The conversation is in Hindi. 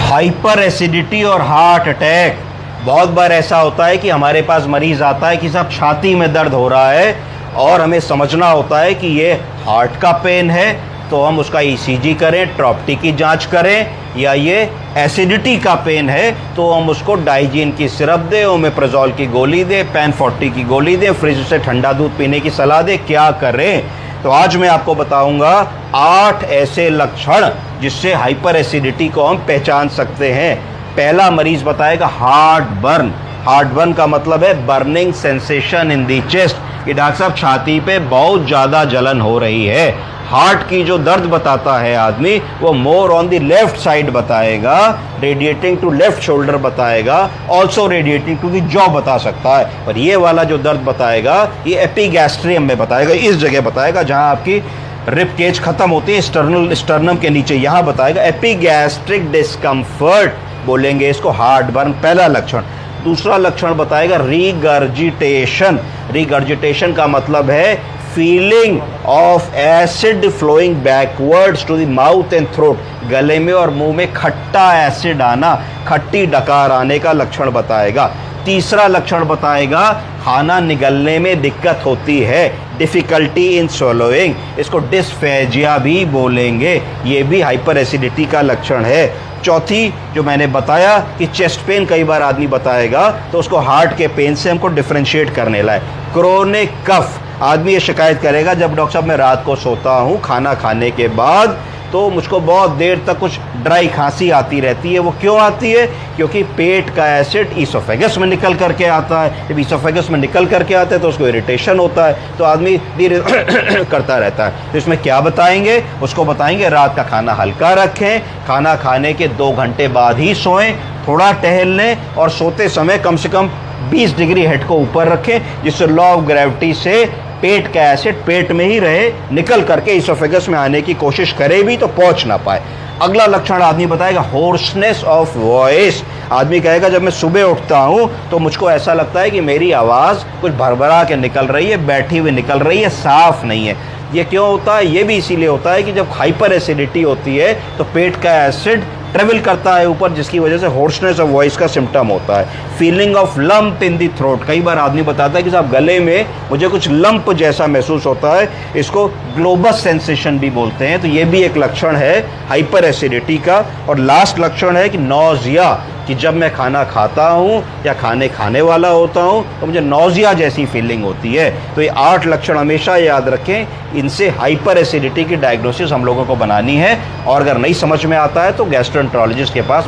हाइपर एसिडिटी और हार्ट अटैक। बहुत बार ऐसा होता है कि हमारे पास मरीज आता है कि साहब छाती में दर्द हो रहा है और हमें समझना होता है कि ये हार्ट का पेन है, तो हम उसका ईसीजी करें, ट्रॉप्टी की जांच करें, या ये एसिडिटी का पेन है तो हम उसको डाइजीन की सिरप दें, ओमेप्राजोल की गोली दें, पैन-40 की गोली दें, फ्रिज से ठंडा दूध पीने की सलाह दें, क्या करें। तो आज मैं आपको बताऊंगा 8 ऐसे लक्षण जिससे हाइपर एसिडिटी को हम पहचान सकते हैं। पहला मरीज बताएगा हार्ट बर्न। हार्ट बर्न का मतलब है burning sensation in the chest, कि डॉक्टर साहब छाती पे बहुत ज़्यादा जलन हो रही है। हार्ट की जो दर्द बताता है आदमी, वो more on the left side बताएगा, रेडिएटिंग टू लेफ्ट शोल्डर बताएगा, also radiating to the jaw बता सकता है। पर ये वाला जो दर्द बताएगा ये एपिगैस्ट्रियम में बताएगा, इस जगह बताएगा जहां आपकी रिब केज खत्म होती है, स्टर्नम के नीचे, यहाँ बताएगा। एपिगैस्ट्रिक डिस्कम्फर्ट बोलेंगे इसको, हार्ट बर्न पहला लक्षण। दूसरा लक्षण बताएगा रिगर्जिटेशन। रिगर्जिटेशन का मतलब है feeling of acid flowing backwards to the mouth and throat, गले में और मुंह में खट्टा एसिड आना, खट्टी डकार आने का लक्षण बताएगा। तीसरा लक्षण बताएगा खाना निगलने में दिक्कत होती है, डिफ़िकल्टी इन स्वलोइंग, इसको डिस्फेजिया भी बोलेंगे, ये भी हाइपर एसिडिटी का लक्षण है। चौथी जो मैंने बताया कि चेस्ट पेन कई बार आदमी बताएगा, तो उसको हार्ट के पेन से हमको डिफ्रेंशिएट करने लाए। क्रोनिक कफ, आदमी ये शिकायत करेगा जब डॉक्टर साहब मैं रात को सोता हूँ खाना खाने के बाद तो मुझको बहुत देर तक कुछ ड्राई खांसी आती रहती है। वो क्यों आती है? क्योंकि पेट का एसिड ईसोफेगस में निकल करके आता है। जब ईसोफेगस में निकल करके आता है तो उसको इरिटेशन होता है, तो आदमी धीरे करता रहता है। तो इसमें क्या बताएंगे? उसको बताएंगे रात का खाना हल्का रखें, खाना खाने के 2 घंटे बाद ही सोएं, थोड़ा टहल लें और सोते समय कम से कम 20 डिग्री हेड को ऊपर रखें, जिससे लॉ ऑफ ग्रेविटी से पेट का एसिड पेट में ही रहे, निकल करके इसोफेगस में आने की कोशिश करे भी तो पहुंच ना पाए। अगला लक्षण आदमी बताएगा होर्सनेस ऑफ वॉइस। आदमी कहेगा जब मैं सुबह उठता हूं तो मुझको ऐसा लगता है कि मेरी आवाज़ कुछ भरभरा के निकल रही है, बैठी हुई निकल रही है, साफ नहीं है। ये क्यों होता है? ये भी इसीलिए होता है कि जब हाइपर एसिडिटी होती है तो पेट का एसिड ट्रेवल करता है ऊपर, जिसकी वजह से होर्सनेस ऑफ वॉइस का सिम्टम होता है। Feeling of lump in the throat, कई बार आदमी बताता है कि साहब गले में मुझे कुछ लंप जैसा महसूस होता है, इसको ग्लोबस सेंसेशन भी बोलते हैं। तो ये भी एक लक्षण है हाइपर एसिडिटी का। और लास्ट लक्षण है कि नौजिया, कि जब मैं खाना खाता हूँ या खाने वाला होता हूँ तो मुझे नौजिया जैसी फीलिंग होती है। तो ये 8 लक्षण हमेशा याद रखें, इनसे हाइपर एसिडिटी की डायग्नोसिस हम लोगों को बनानी है। और अगर नहीं समझ में आता है तो गैस्ट्रोएंटरोलॉजिस्ट के पास